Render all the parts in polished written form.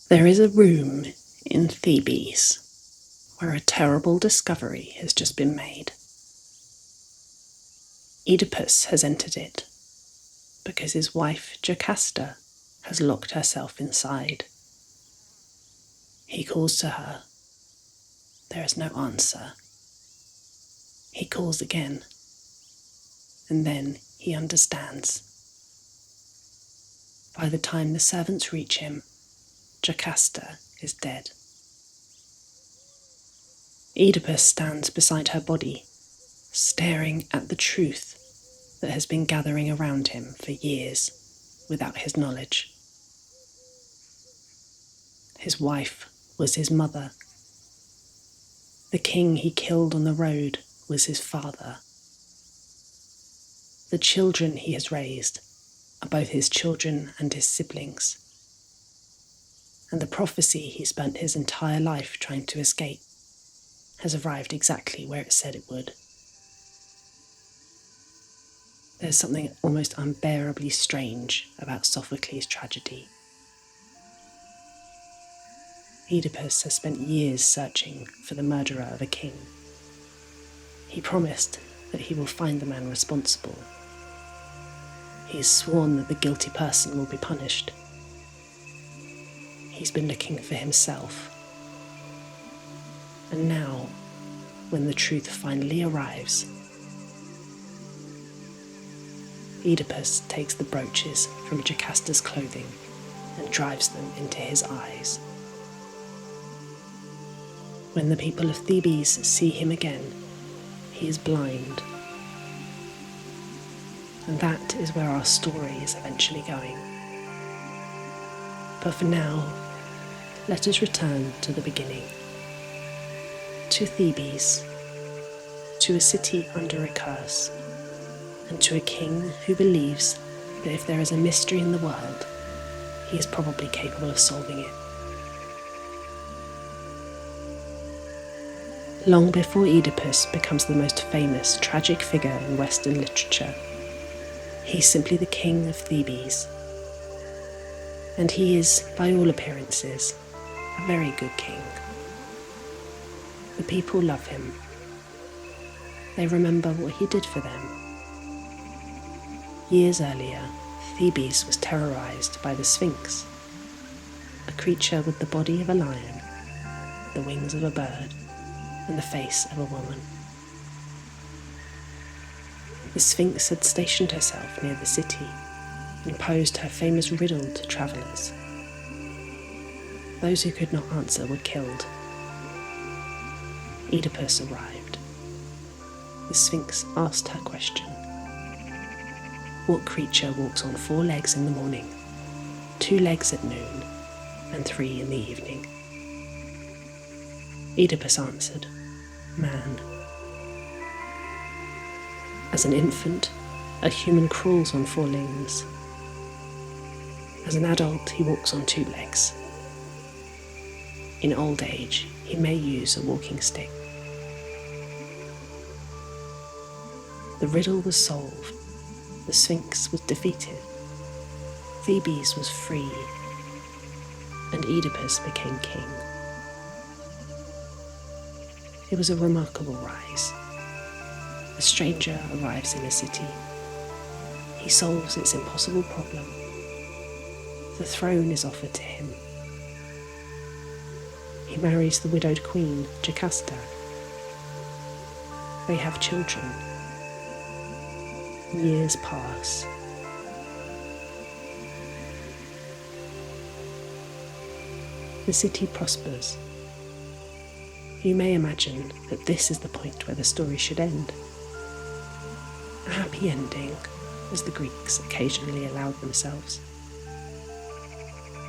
There is a room in Thebes where a terrible discovery has just been made. Oedipus has entered it because his wife Jocasta has locked herself inside. He calls to her. There is no answer. He calls again, and then he understands. By the time the servants reach him, Jocasta is dead. Oedipus stands beside her body, staring at the truth that has been gathering around him for years without his knowledge. His wife was his mother. The king he killed on the road was his father. The children he has raised are both his children and his siblings. And the prophecy he spent his entire life trying to escape has arrived exactly where it said it would. There's something almost unbearably strange about Sophocles' tragedy. Oedipus has spent years searching for the murderer of a king. He promised that he will find the man responsible. He has sworn that the guilty person will be punished. He's been looking for himself. And now, when the truth finally arrives, Oedipus takes the brooches from Jocasta's clothing and drives them into his eyes. When the people of Thebes see him again, he is blind. And that is where our story is eventually going. But for now, let us return to the beginning. To Thebes, to a city under a curse, and to a king who believes that if there is a mystery in the world, he is probably capable of solving it. Long before Oedipus becomes the most famous tragic figure in Western literature, he's simply the king of Thebes. And he is, by all appearances, a very good king. The people love him. They remember what he did for them. Years earlier, Thebes was terrorized by the Sphinx, a creature with the body of a lion, the wings of a bird, and the face of a woman. The Sphinx had stationed herself near the city and posed her famous riddle to travellers. Those who could not answer were killed. Oedipus arrived. The Sphinx asked her question. What creature walks on 4 legs in the morning, 2 legs at noon, and 3 in the evening? Oedipus answered, man. As an infant, a human crawls on 4 limbs. As an adult, he walks on 2 legs. In old age, he may use a walking stick. The riddle was solved. The Sphinx was defeated. Thebes was free, and Oedipus became king. It was a remarkable rise. A stranger arrives in a city. He solves its impossible problem. The throne is offered to him. He marries the widowed queen, Jocasta. They have children. Years pass. The city prospers. You may imagine that this is the point where the story should end. A happy ending, as the Greeks occasionally allowed themselves.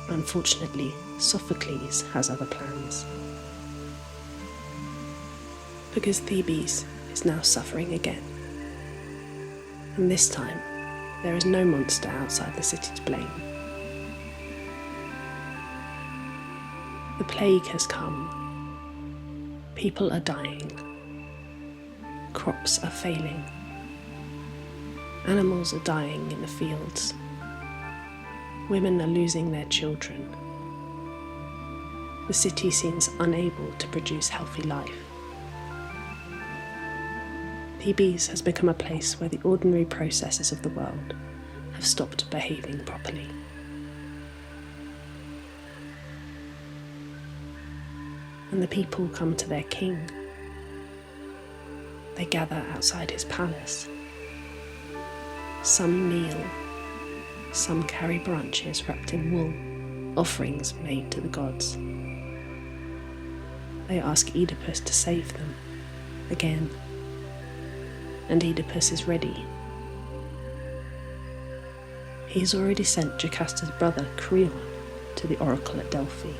Unfortunately, Sophocles has other plans. Because Thebes is now suffering again. And this time, there is no monster outside the city to blame. The plague has come. People are dying. Crops are failing. Animals are dying in the fields. Women are losing their children. the city seems unable to produce healthy life. Thebes has become a place where the ordinary processes of the world have stopped behaving properly. And the people come to their king. They gather outside his palace. Some kneel, some carry branches wrapped in wool, offerings made to the gods. They ask Oedipus to save them, again, and Oedipus is ready. He has already sent Jocasta's brother Creon to the oracle at Delphi.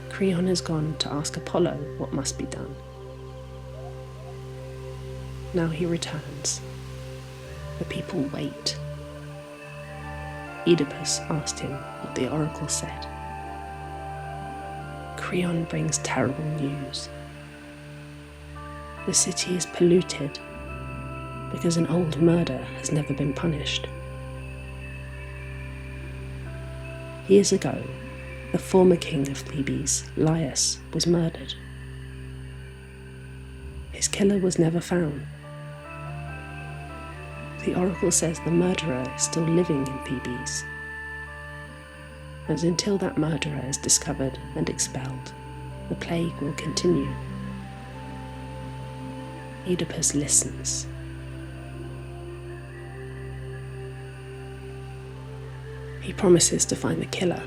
Creon has gone to ask Apollo what must be done. Now he returns. The people wait. Oedipus asked him what the oracle said. Creon brings terrible news. The city is polluted because an old murder has never been punished. Years ago, the former king of Thebes, Laius, was murdered. His killer was never found. The oracle says the murderer is still living in Thebes, and until that murderer is discovered and expelled, the plague will continue. Oedipus listens. He promises to find the killer,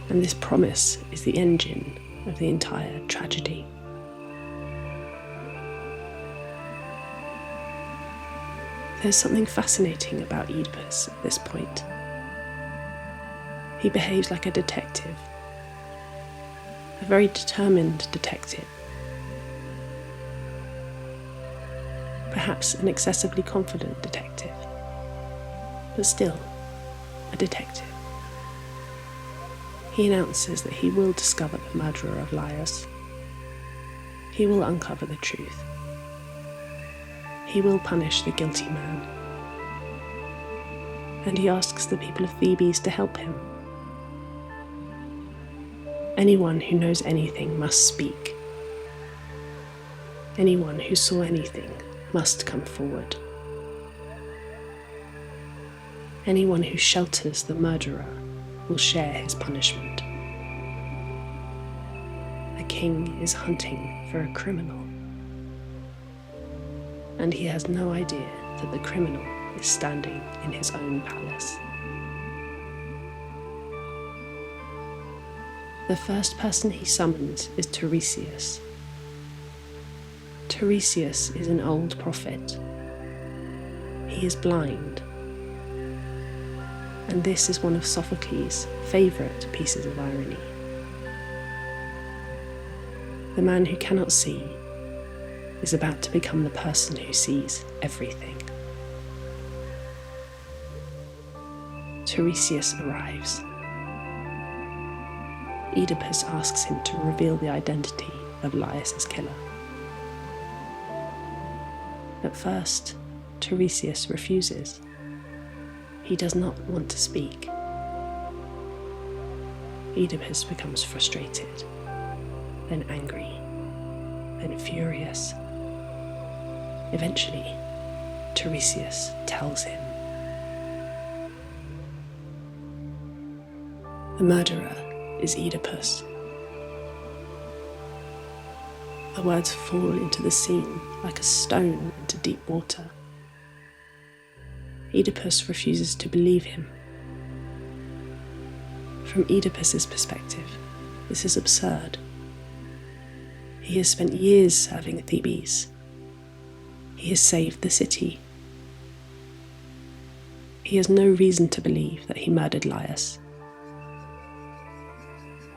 and this promise is the engine of the entire tragedy. There's something fascinating about Oedipus at this point. He behaves like a detective, a very determined detective. Perhaps an excessively confident detective, but still a detective. He announces that he will discover the murderer of Laius. He will uncover the truth. He will punish the guilty man. And he asks the people of Thebes to help him. Anyone who knows anything must speak. Anyone who saw anything must come forward. Anyone who shelters the murderer will share his punishment. A king is hunting for a criminal, and he has no idea that the criminal is standing in his own palace. The first person he summons is Tiresias. Tiresias is an old prophet. He is blind, and this is one of Sophocles' favourite pieces of irony. The man who cannot see is about to become the person who sees everything. Tiresias arrives. Oedipus asks him to reveal the identity of Laius' killer. At first, Tiresias refuses. He does not want to speak. Oedipus becomes frustrated, then angry, then furious. Eventually, Tiresias tells him. The murderer is Oedipus. The words fall into the scene like a stone into deep water. Oedipus refuses to believe him. From Oedipus's perspective, this is absurd. He has spent years serving Thebes. He has saved the city. He has no reason to believe that he murdered Laius.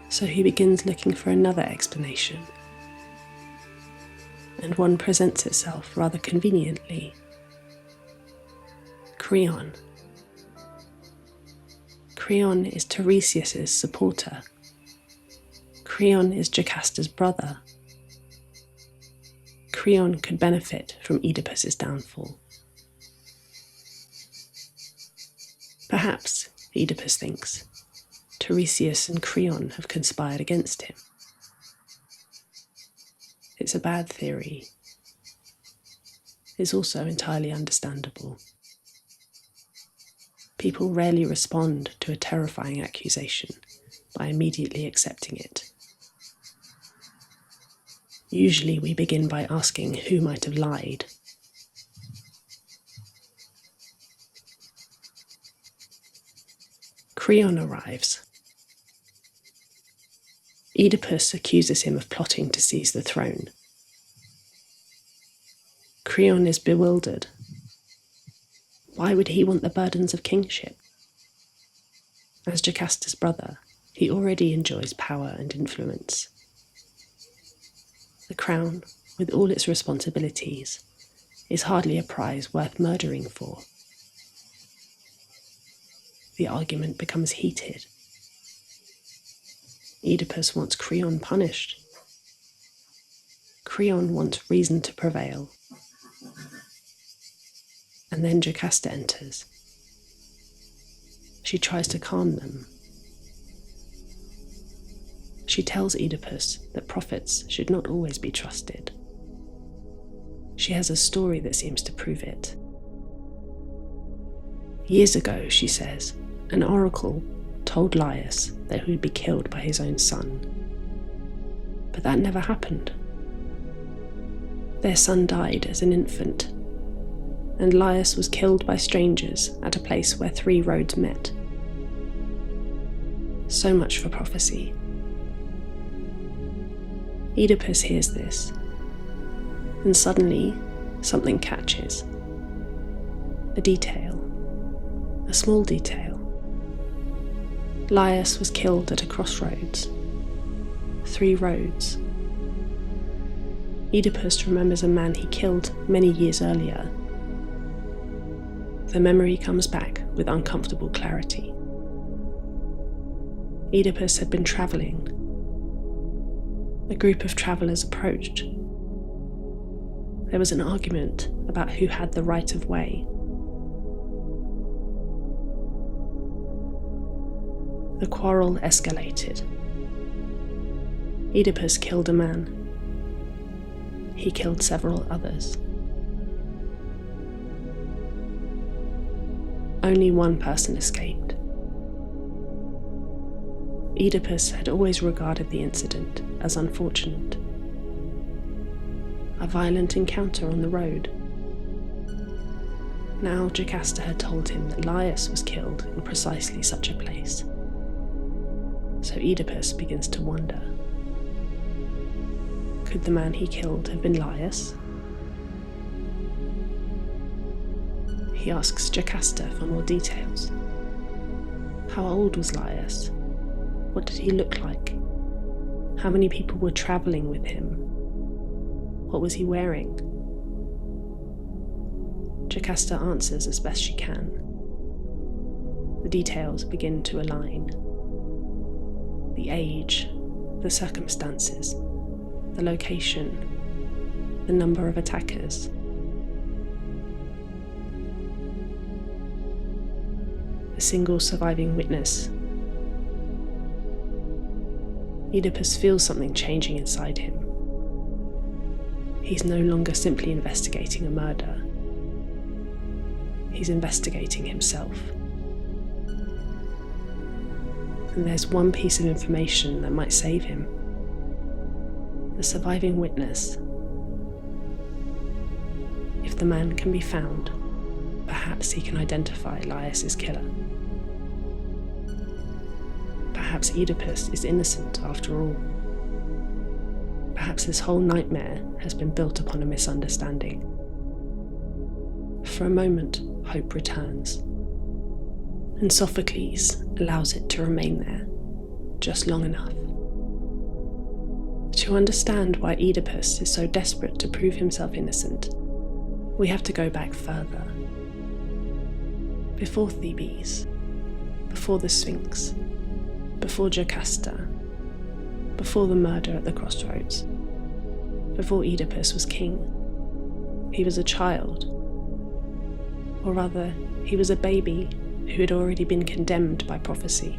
So he begins looking for another explanation. And one presents itself rather conveniently. Creon. Creon is Tiresias' supporter. Creon is Jocasta's brother. Creon could benefit from Oedipus' downfall. Perhaps, Oedipus thinks, Tiresias and Creon have conspired against him. It's a bad theory. It's also entirely understandable. People rarely respond to a terrifying accusation by immediately accepting it. Usually we begin by asking who might have lied. Creon arrives. Oedipus accuses him of plotting to seize the throne. Creon is bewildered. Why would he want the burdens of kingship? As Jocasta's brother, he already enjoys power and influence. The crown, with all its responsibilities, is hardly a prize worth murdering for. The argument becomes heated. Oedipus wants Creon punished. Creon wants reason to prevail. And then Jocasta enters. She tries to calm them. She tells Oedipus that prophets should not always be trusted. She has a story that seems to prove it. Years ago, she says, an oracle told Laius that he would be killed by his own son. But that never happened. Their son died as an infant, and Laius was killed by strangers at a place where 3 roads met. So much for prophecy. Oedipus hears this, and suddenly something catches. A detail. A small detail. Laius was killed at a crossroads. 3 roads. Oedipus remembers a man he killed many years earlier. The memory comes back with uncomfortable clarity. Oedipus had been travelling. A group of travellers approached. There was an argument about who had the right of way. The quarrel escalated. Oedipus killed a man. He killed several others. Only one person escaped. Oedipus had always regarded the incident as unfortunate. A violent encounter on the road. Now Jocasta had told him that Laius was killed in precisely such a place. So Oedipus begins to wonder. Could the man he killed have been Laius? He asks Jocasta for more details. How old was Laius? What did he look like? How many people were travelling with him? What was he wearing? Jocasta answers as best she can. The details begin to align. The age, the circumstances, the location, the number of attackers. A single surviving witness. Oedipus feels something changing inside him. He's no longer simply investigating a murder. He's investigating himself. And there's one piece of information that might save him. The surviving witness. If the man can be found, perhaps he can identify Laius's killer. Perhaps Oedipus is innocent after all. Perhaps this whole nightmare has been built upon a misunderstanding. For a moment, hope returns, and Sophocles allows it to remain there, just long enough. To understand why Oedipus is so desperate to prove himself innocent, we have to go back further. Before Thebes, before the Sphinx, before Jocasta, before the murder at the Crossroads, before Oedipus was king, he was a child. Or rather, he was a baby who had already been condemned by prophecy.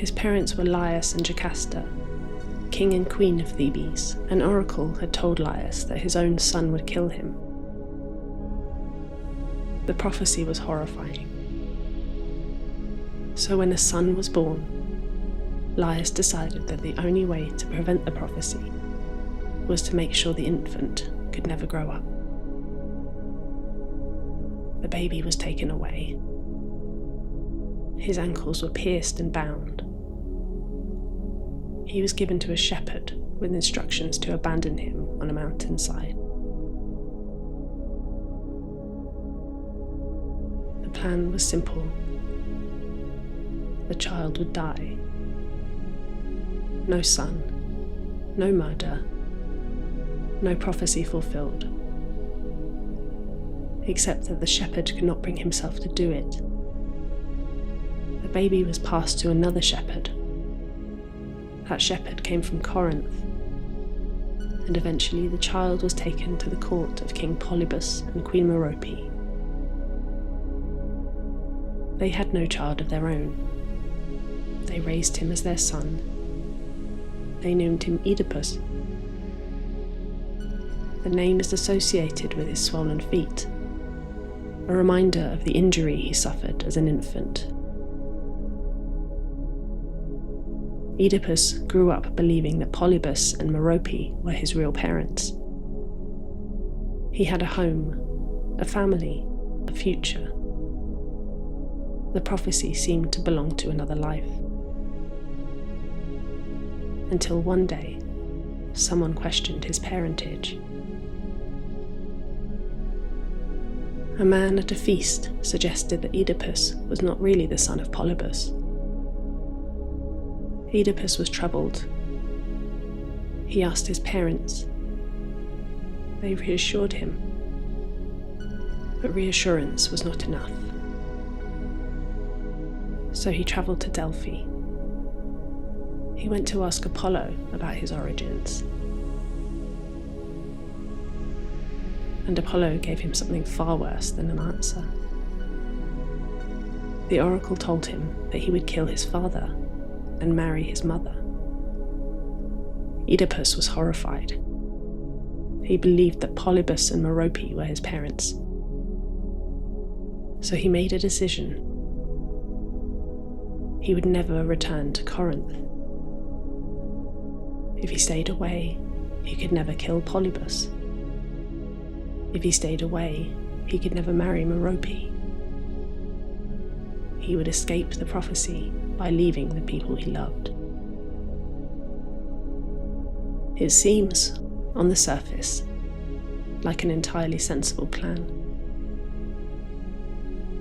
His parents were Laius and Jocasta, king and queen of Thebes. An oracle had told Laius that his own son would kill him. The prophecy was horrifying. So when a son was born, Laius decided that the only way to prevent the prophecy was to make sure the infant could never grow up. The baby was taken away. His ankles were pierced and bound. He was given to a shepherd with instructions to abandon him on a mountainside. The plan was simple. The child would die. No son, no murder, no prophecy fulfilled, except that the shepherd could not bring himself to do it. The baby was passed to another shepherd. That shepherd came from Corinth, and eventually the child was taken to the court of King Polybus and Queen Merope. They had no child of their own. They raised him as their son. They named him Oedipus. The name is associated with his swollen feet, a reminder of the injury he suffered as an infant. Oedipus grew up believing that Polybus and Merope were his real parents. He had a home, a family, a future. The prophecy seemed to belong to another life. Until one day, someone questioned his parentage. A man at a feast suggested that Oedipus was not really the son of Polybus. Oedipus was troubled. He asked his parents. They reassured him. But reassurance was not enough. So he travelled to Delphi. He went to ask Apollo about his origins. And Apollo gave him something far worse than an answer. The oracle told him that he would kill his father and marry his mother. Oedipus was horrified. He believed that Polybus and Merope were his parents. So he made a decision. He would never return to Corinth. If he stayed away, he could never kill Polybus. If he stayed away, he could never marry Merope. He would escape the prophecy by leaving the people he loved. It seems, on the surface, like an entirely sensible plan.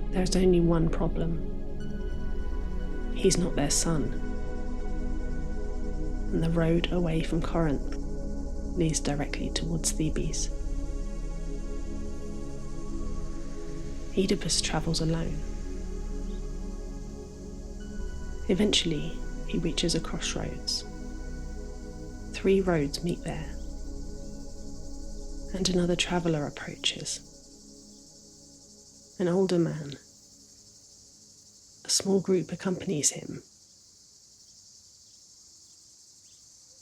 There's only one problem. He's not their son. And the road away from Corinth leads directly towards Thebes. Oedipus travels alone. Eventually, he reaches a crossroads. 3 roads meet there, and another traveller approaches. An older man. A small group accompanies him.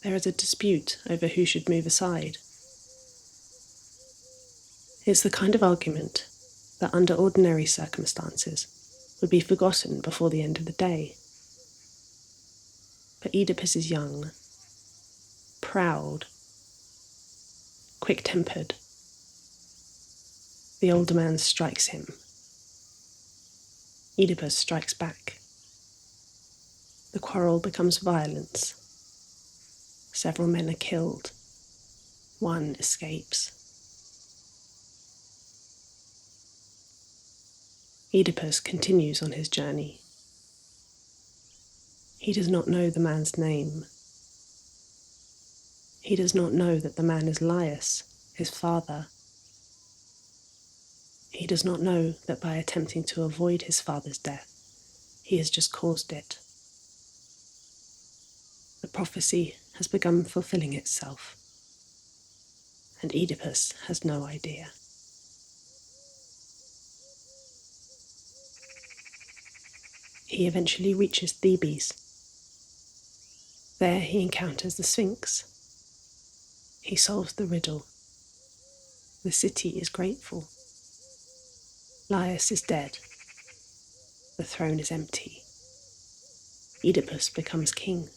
There is a dispute over who should move aside. It's the kind of argument that under ordinary circumstances would be forgotten before the end of the day. But Oedipus is young, proud, quick-tempered. The older man strikes him. Oedipus strikes back. The quarrel becomes violence. Several men are killed. One escapes. Oedipus continues on his journey. He does not know the man's name. He does not know that the man is Laius, his father. He does not know that by attempting to avoid his father's death, he has just caused it. The prophecy has begun fulfilling itself, and Oedipus has no idea. He eventually reaches Thebes, There he encounters the Sphinx. He solves the riddle. The city is grateful. Laius is dead. The throne is empty. Oedipus becomes king,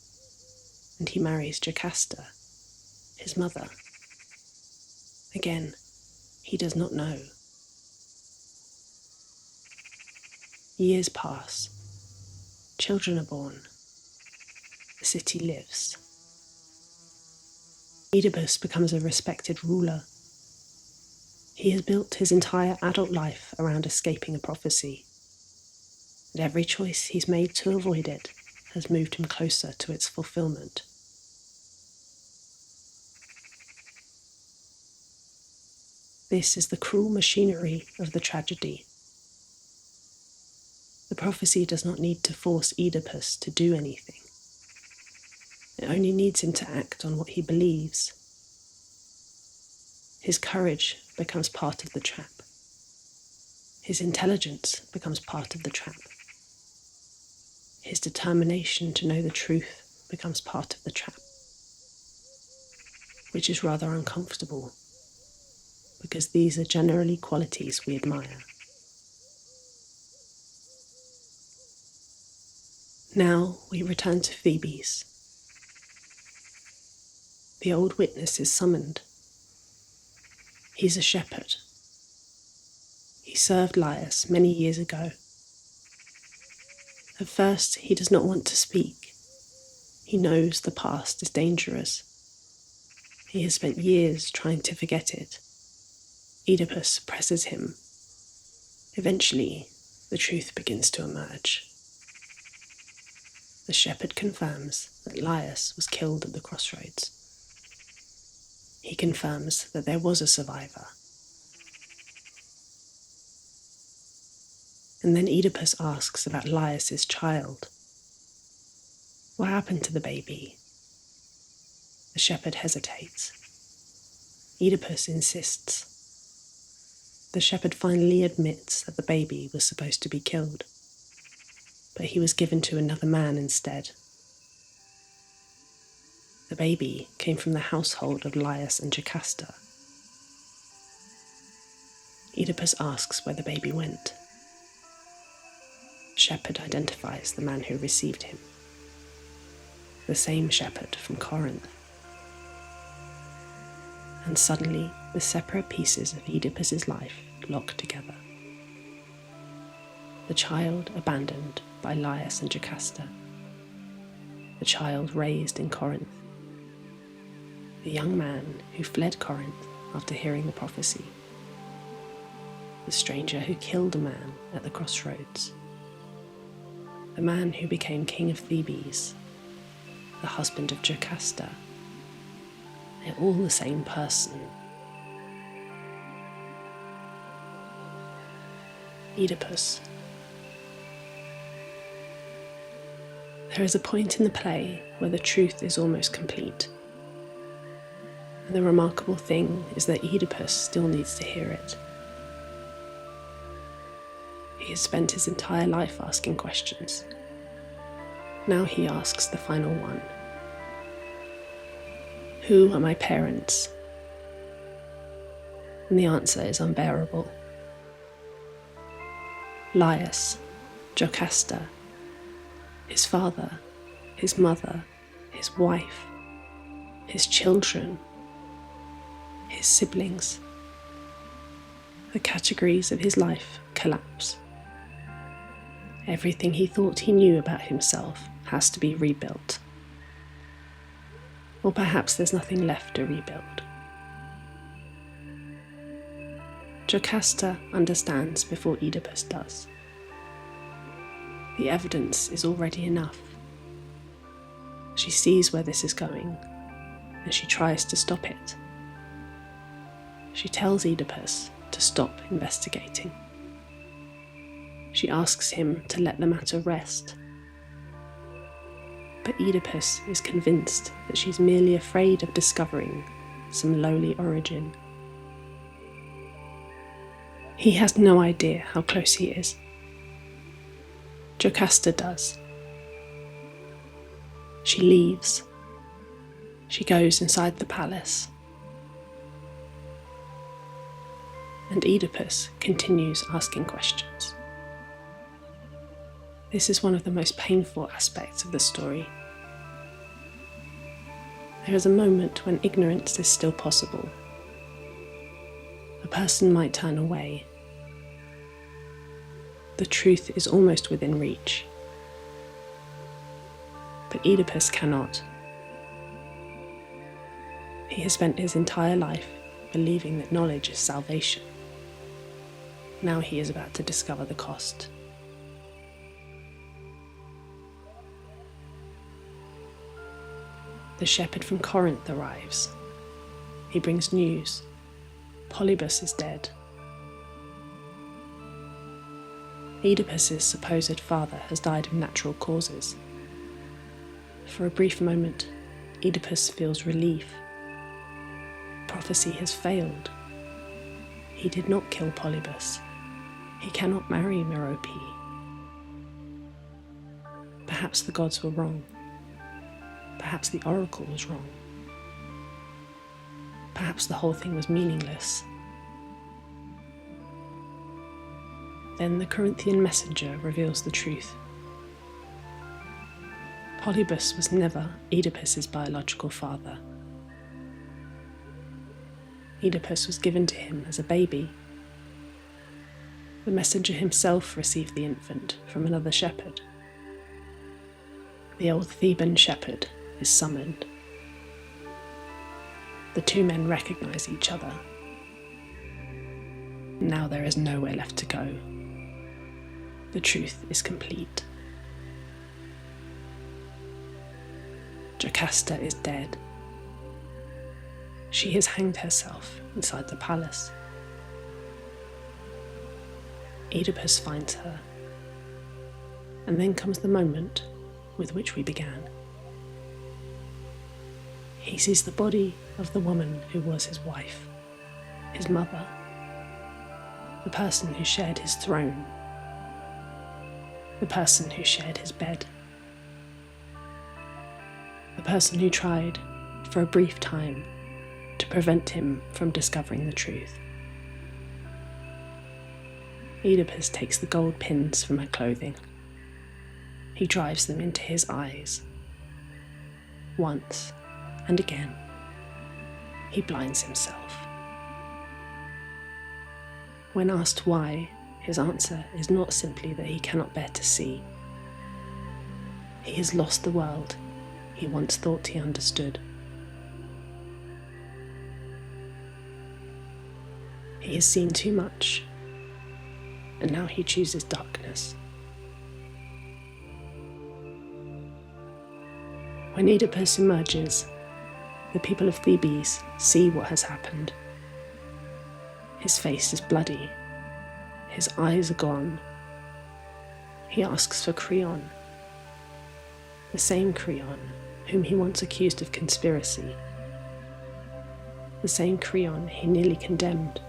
and he marries Jocasta, his mother. Again, he does not know. Years pass. Children are born. The city lives. Oedipus becomes a respected ruler. He has built his entire adult life around escaping a prophecy, and every choice he's made to avoid it has moved him closer to its fulfillment. This is the cruel machinery of the tragedy. The prophecy does not need to force Oedipus to do anything. It only needs him to act on what he believes. His courage becomes part of the trap. His intelligence becomes part of the trap. His determination to know the truth becomes part of the trap, which is rather uncomfortable, because these are generally qualities we admire. Now we return to Thebes. The old witness is summoned. He's a shepherd. He served Laius many years ago. At first, he does not want to speak. He knows the past is dangerous. He has spent years trying to forget it. Oedipus presses him. Eventually, the truth begins to emerge. The shepherd confirms that Laius was killed at the Crossroads. He confirms that there was a survivor. And then Oedipus asks about Laius's child. What happened to the baby? The shepherd hesitates. Oedipus insists. The shepherd finally admits that the baby was supposed to be killed, but he was given to another man instead. The baby came from the household of Laius and Jocasta. Oedipus asks where the baby went. The shepherd identifies the man who received him. The same shepherd from Corinth. And suddenly, the separate pieces of Oedipus's life lock together. The child abandoned by Laius and Jocasta. The child raised in Corinth. The young man who fled Corinth after hearing the prophecy. The stranger who killed a man at the Crossroads. The man who became king of Thebes. The husband of Jocasta. They're all the same person. Oedipus. There is a point in the play where the truth is almost complete. And the remarkable thing is that Oedipus still needs to hear it. He has spent his entire life asking questions. Now he asks the final one. Who are my parents? And the answer is unbearable. Laius, Jocasta, his father, his mother, his wife, his children, his siblings. The categories of his life collapse. Everything he thought he knew about himself has to be rebuilt. Or perhaps there's nothing left to rebuild. Jocasta understands before Oedipus does. The evidence is already enough. She sees where this is going, and she tries to stop it. She tells Oedipus to stop investigating. She asks him to let the matter rest. But Oedipus is convinced that she's merely afraid of discovering some lowly origin. He has no idea how close he is. Jocasta does. She leaves, She goes inside the palace, and Oedipus continues asking questions. This is one of the most painful aspects of the story. There is a moment when ignorance is still possible. A person might turn away. The truth is almost within reach. But Oedipus cannot. He has spent his entire life believing that knowledge is salvation. Now he is about to discover the cost. The shepherd from Corinth arrives. He brings news. Polybus is dead. Oedipus's supposed father has died of natural causes. For a brief moment, Oedipus feels relief. Prophecy has failed. He did not kill Polybus. He cannot marry Merope. Perhaps the gods were wrong. Perhaps the oracle was wrong. Perhaps the whole thing was meaningless. Then the Corinthian messenger reveals the truth. Polybus was never Oedipus's biological father. Oedipus was given to him as a baby. The messenger himself received the infant from another shepherd. The old Theban shepherd is summoned. The two men recognize each other. Now there is nowhere left to go. The truth is complete. Jocasta is dead. She has hanged herself inside the palace. Oedipus finds her. And then comes the moment with which we began. He sees the body of the woman who was his wife, his mother, the person who shared his throne, the person who shared his bed, the person who tried, for a brief time, to prevent him from discovering the truth. Oedipus takes the gold pins from her clothing. He drives them into his eyes. Once and again, he blinds himself. When asked why, his answer is not simply that he cannot bear to see. He has lost the world he once thought he understood. He has seen too much, and now he chooses darkness. When Oedipus emerges, the people of Thebes see what has happened. His face is bloody. His eyes are gone. He asks for Creon, the same Creon whom he once accused of conspiracy, the same Creon he nearly condemned.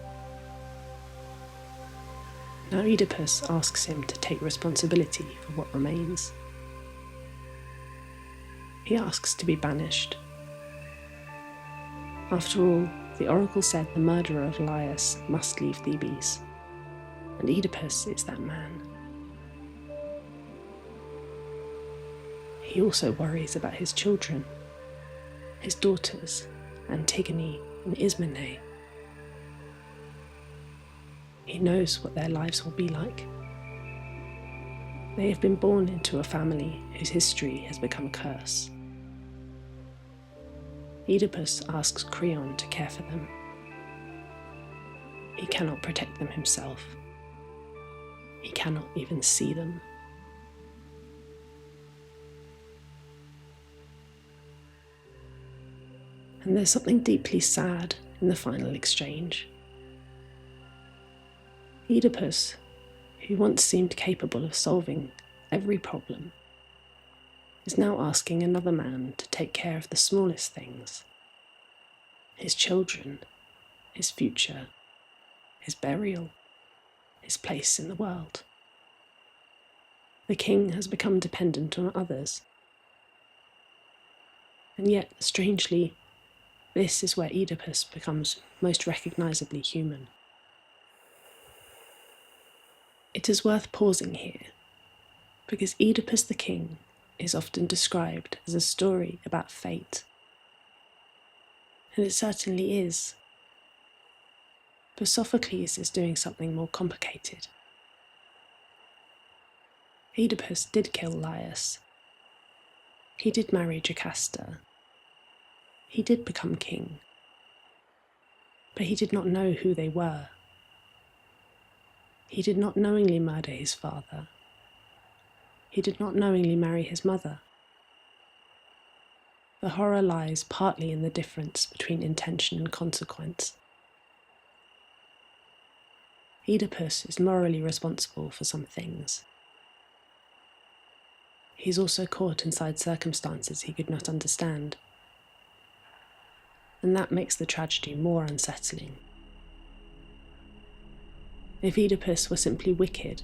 Now Oedipus asks him to take responsibility for what remains. He asks to be banished. After all, the oracle said the murderer of Laius must leave Thebes, and Oedipus is that man. He also worries about his children, his daughters, Antigone and Ismene. He knows what their lives will be like. They have been born into a family whose history has become a curse. Oedipus asks Creon to care for them. He cannot protect them himself. He cannot even see them. And there's something deeply sad in the final exchange. Oedipus, who once seemed capable of solving every problem, is now asking another man to take care of the smallest things: his children, his future, his burial, his place in the world. The king has become dependent on others. And yet, strangely, this is where Oedipus becomes most recognisably human. It is worth pausing here, because Oedipus the King is often described as a story about fate. And it certainly is. But Sophocles is doing something more complicated. Oedipus did kill Laius. He did marry Jocasta. He did become king. But he did not know who they were. He did not knowingly murder his father. He did not knowingly marry his mother. The horror lies partly in the difference between intention and consequence. Oedipus is morally responsible for some things. He is also caught inside circumstances he could not understand. And that makes the tragedy more unsettling. If Oedipus were simply wicked,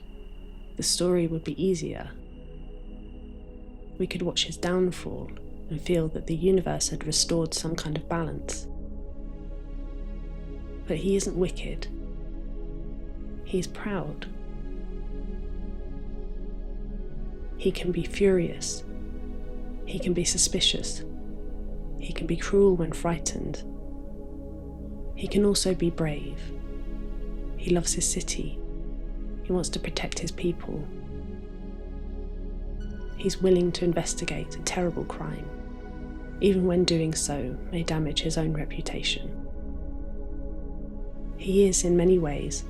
the story would be easier. We could watch his downfall and feel that the universe had restored some kind of balance. But he isn't wicked. He's proud. He can be furious. He can be suspicious. He can be cruel when frightened. He can also be brave. He loves his city. He wants to protect his people. He's willing to investigate a terrible crime, even when doing so may damage his own reputation. He is, in many ways,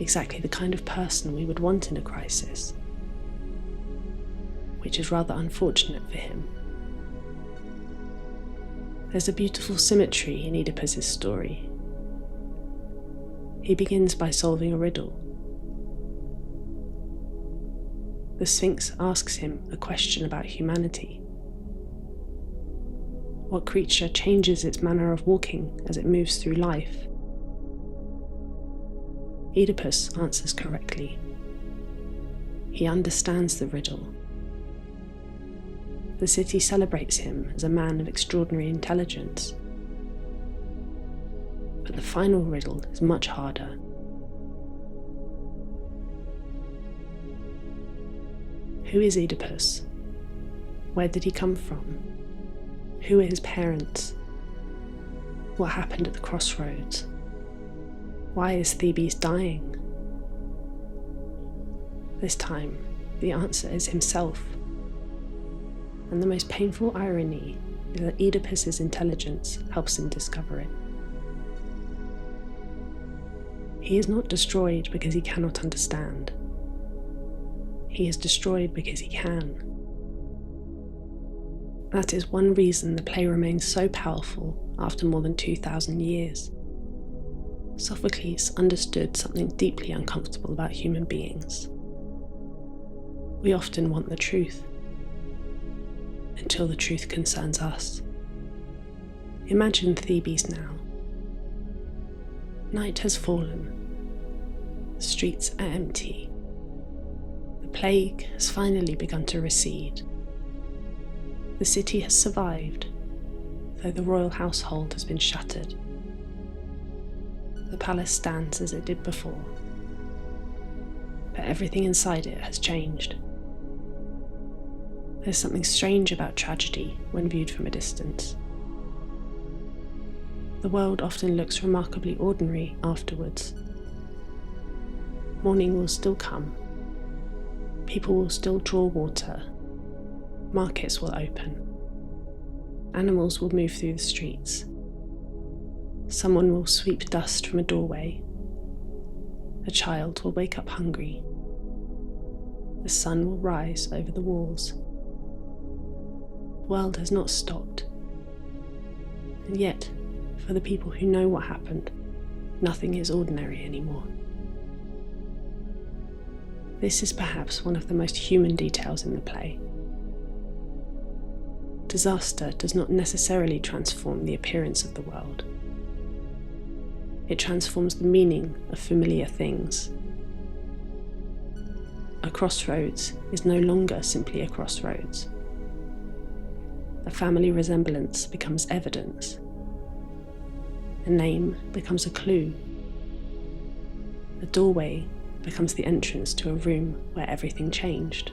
exactly the kind of person we would want in a crisis, which is rather unfortunate for him. There's a beautiful symmetry in Oedipus's story. He begins by solving a riddle. The Sphinx asks him a question about humanity. What creature changes its manner of walking as it moves through life? Oedipus answers correctly. He understands the riddle. The city celebrates him as a man of extraordinary intelligence. But the final riddle is much harder. Who is Oedipus? Where did he come from? Who are his parents? What happened at the crossroads? Why is Thebes dying? This time, the answer is himself. And the most painful irony is that Oedipus's intelligence helps him discover it. He is not destroyed because he cannot understand. He is destroyed because he can. That is one reason the play remains so powerful after more than 2,000 years. Sophocles understood something deeply uncomfortable about human beings. We often want the truth, until the truth concerns us. Imagine Thebes now. Night has fallen. The streets are empty. The plague has finally begun to recede. The city has survived, though the royal household has been shattered. The palace stands as it did before, but everything inside it has changed. There's something strange about tragedy when viewed from a distance. The world often looks remarkably ordinary afterwards. Morning will still come. People will still draw water. Markets will open. Animals will move through the streets. Someone will sweep dust from a doorway. A child will wake up hungry. The sun will rise over the walls. The world has not stopped. And yet, for the people who know what happened, nothing is ordinary anymore. This is perhaps one of the most human details in the play. Disaster does not necessarily transform the appearance of the world. It transforms the meaning of familiar things. A crossroads is no longer simply a crossroads. a family resemblance becomes evidence. A name becomes a clue. A doorway becomes the entrance to a room where everything changed.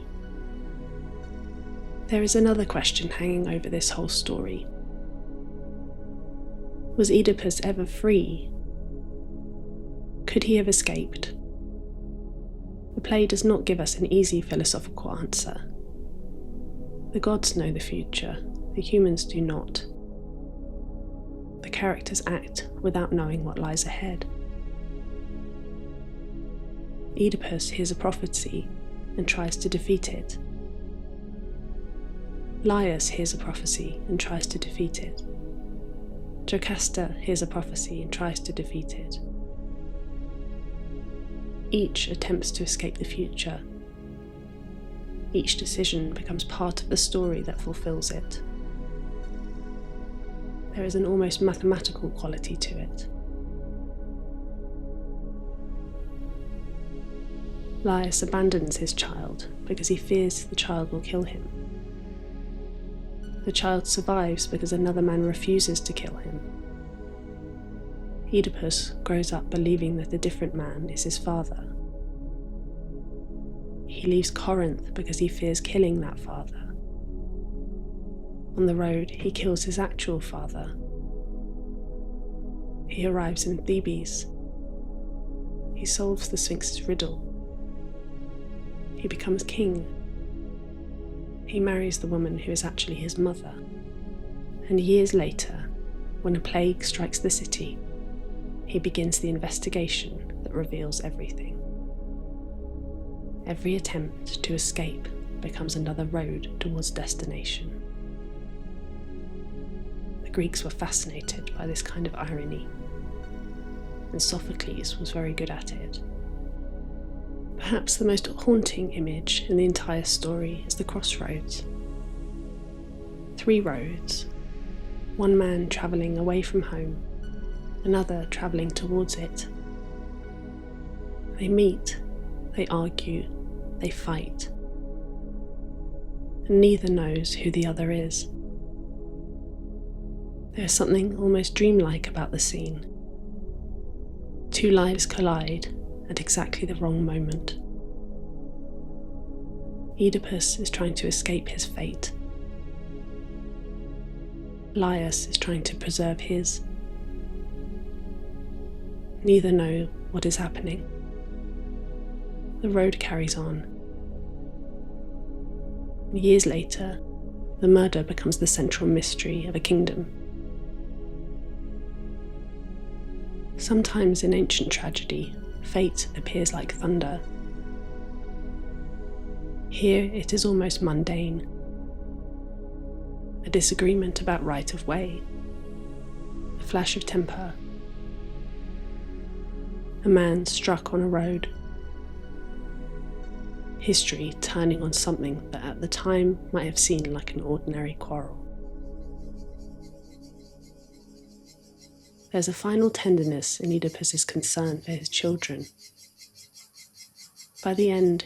There is another question hanging over this whole story. Was Oedipus ever free? Could he have escaped? The play does not give us an easy philosophical answer. The gods know the future, the humans do not. The characters act without knowing what lies ahead. Oedipus hears a prophecy and tries to defeat it. Laius hears a prophecy and tries to defeat it. Jocasta hears a prophecy and tries to defeat it. Each attempts to escape the future. Each decision becomes part of the story that fulfills it. There is an almost mathematical quality to it. Laius abandons his child because he fears the child will kill him. The child survives because another man refuses to kill him. Oedipus grows up believing that a different man is his father. He leaves Corinth because he fears killing that father. On the road, he kills his actual father. He arrives in Thebes. He solves the Sphinx's riddle. He becomes king. He marries the woman who is actually his mother. And years later, when a plague strikes the city, he begins the investigation that reveals everything. Every attempt to escape becomes another road towards destination. The Greeks were fascinated by this kind of irony, and Sophocles was very good at it. Perhaps the most haunting image in the entire story is the Crossroads. 3 roads, one man travelling away from home, another travelling towards it. They meet, they argue, they fight, and neither knows who the other is. There is something almost dreamlike about the scene. 2 lives collide at exactly the wrong moment. Oedipus is trying to escape his fate. Laius is trying to preserve his. Neither know what is happening. The road carries on. Years later, the murder becomes the central mystery of a kingdom. Sometimes in ancient tragedy, fate appears like thunder. Here it is almost mundane. A disagreement about right of way, a flash of temper, a man struck on a road. History turning on something that at the time might have seemed like an ordinary quarrel. There's a final tenderness in Oedipus's concern for his children. By the end,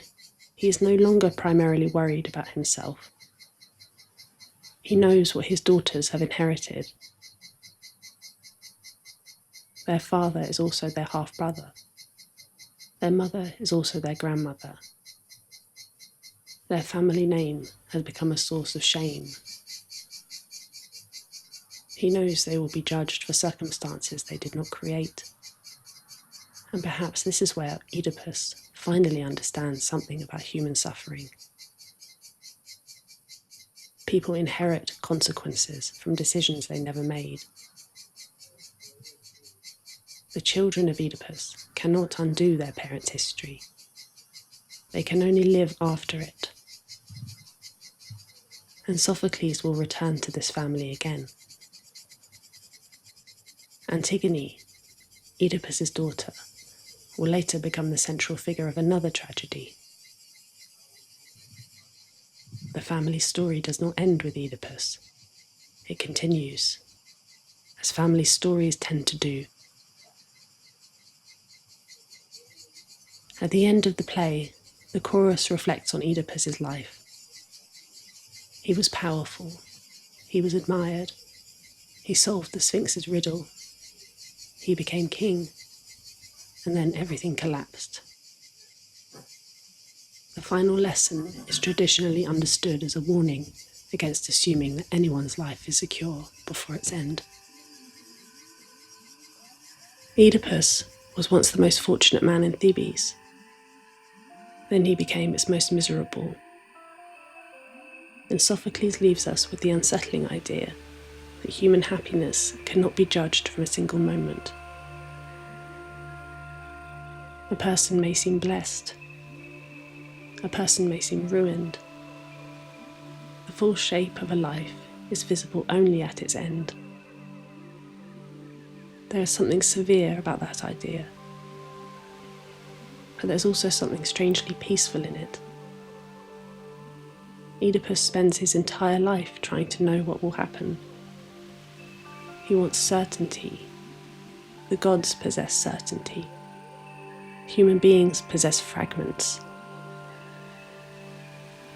he is no longer primarily worried about himself. He knows what his daughters have inherited. Their father is also their half-brother. Their mother is also their grandmother. Their family name has become a source of shame. He knows they will be judged for circumstances they did not create. And perhaps this is where Oedipus finally understands something about human suffering. People inherit consequences from decisions they never made. The children of Oedipus cannot undo their parents' history. They can only live after it. And Sophocles will return to this family again. Antigone, Oedipus's daughter, will later become the central figure of another tragedy. The family story does not end with Oedipus. It continues, as family stories tend to do. At the end of the play, the chorus reflects on Oedipus's life. He was powerful. He was admired. He solved the Sphinx's riddle. He became king. And then everything collapsed. The final lesson is traditionally understood as a warning against assuming that anyone's life is secure before its end. Oedipus was once the most fortunate man in Thebes. Then he became its most miserable. And Sophocles leaves us with the unsettling idea that human happiness cannot be judged from a single moment. A person may seem blessed. A person may seem ruined. The full shape of a life is visible only at its end. There is something severe about that idea, but there's also something strangely peaceful in it. Oedipus spends his entire life trying to know what will happen. He wants certainty. The gods possess certainty. Human beings possess fragments.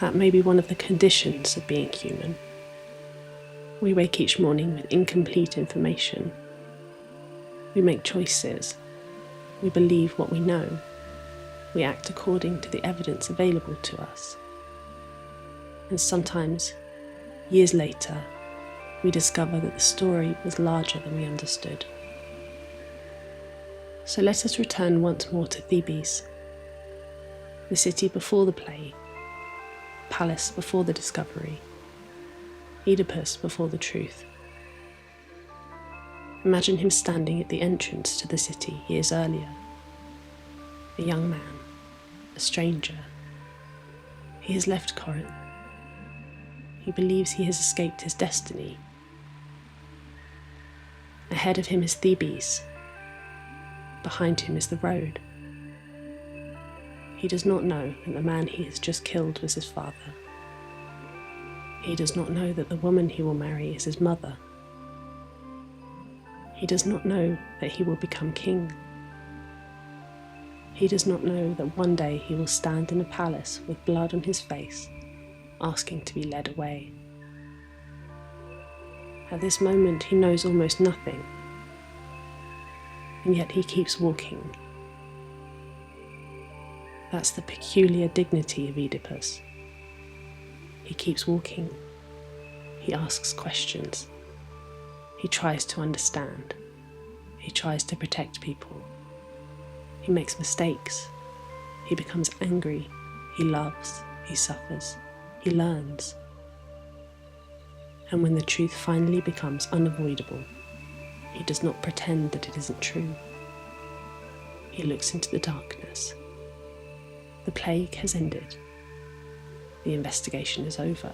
That may be one of the conditions of being human. We wake each morning with incomplete information. We make choices. We believe what we know. We act according to the evidence available to us. And sometimes, years later, we discover that the story was larger than we understood. So let us return once more to Thebes, the city before the play, palace before the discovery, Oedipus before the truth. Imagine him standing at the entrance to the city years earlier. A young man, a stranger. He has left Corinth. He believes he has escaped his destiny. Ahead of him is Thebes. Behind him is the road. He does not know that the man he has just killed was his father. He does not know that the woman he will marry is his mother. He does not know that he will become king. He does not know that one day he will stand in a palace with blood on his face, asking to be led away. At this moment he knows almost nothing, and yet he keeps walking. That's the peculiar dignity of Oedipus. He keeps walking. He asks questions. He tries to understand. He tries to protect people. He makes mistakes. He becomes angry. He loves. He suffers. He learns. And when the truth finally becomes unavoidable, he does not pretend that it isn't true. He looks into the darkness. The plague has ended. The investigation is over.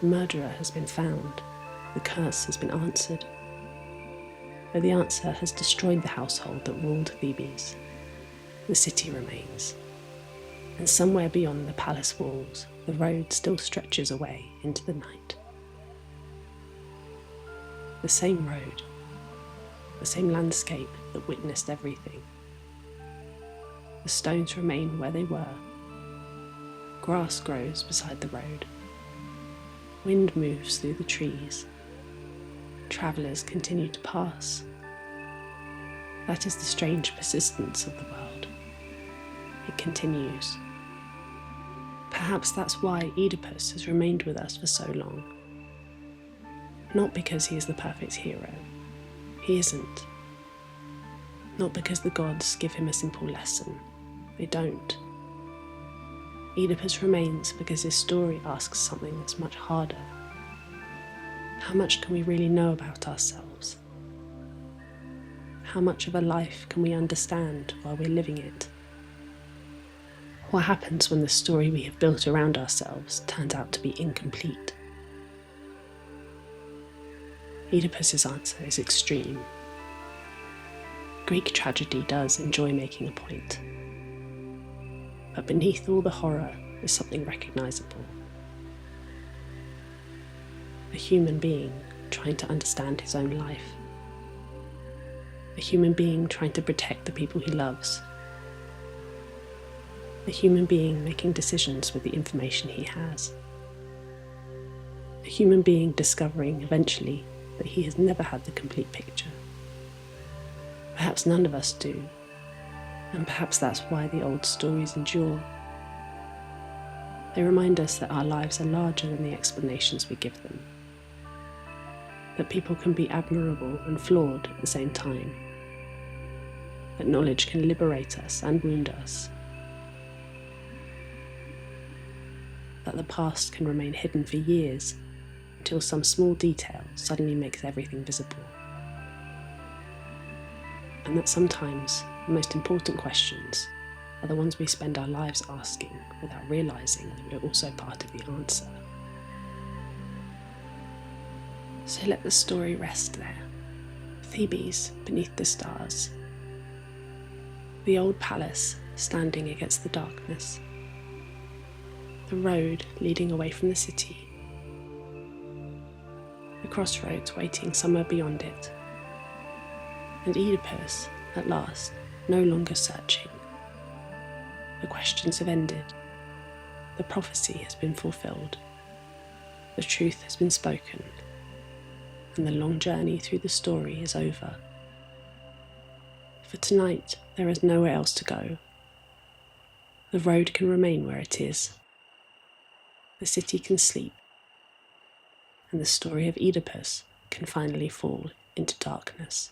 The murderer has been found. The curse has been answered. But the answer has destroyed the household that ruled Thebes. The city remains. And somewhere beyond the palace walls, the road still stretches away into the night. The same road, the same landscape that witnessed everything. The stones remain where they were. Grass grows beside the road. Wind moves through the trees. Travellers continue to pass. That is the strange persistence of the world. It continues. Perhaps that's why Oedipus has remained with us for so long. Not because he is the perfect hero. He isn't. Not because the gods give him a simple lesson. They don't. Oedipus remains because his story asks something that's much harder. How much can we really know about ourselves? How much of a life can we understand while we're living it? What happens when the story we have built around ourselves turns out to be incomplete? Oedipus's answer is extreme. Greek tragedy does enjoy making a point. But beneath all the horror is something recognizable. A human being trying to understand his own life. A human being trying to protect the people he loves. A human being making decisions with the information he has. a human being discovering eventually that he has never had the complete picture. Perhaps none of us do, and perhaps that's why the old stories endure. They remind us that our lives are larger than the explanations we give them, that people can be admirable and flawed at the same time, that knowledge can liberate us and wound us, that the past can remain hidden for years until some small detail suddenly makes everything visible, and that sometimes the most important questions are the ones we spend our lives asking without realising that we're also part of the answer. So let the story rest there, Thebes beneath the stars, the old palace standing against the darkness, the road leading away from the city, the crossroads waiting somewhere beyond it, and Oedipus, at last, no longer searching. The questions have ended, the prophecy has been fulfilled, the truth has been spoken, and the long journey through the story is over. For tonight, there is nowhere else to go. The road can remain where it is. The city can sleep, and the story of Oedipus can finally fall into darkness.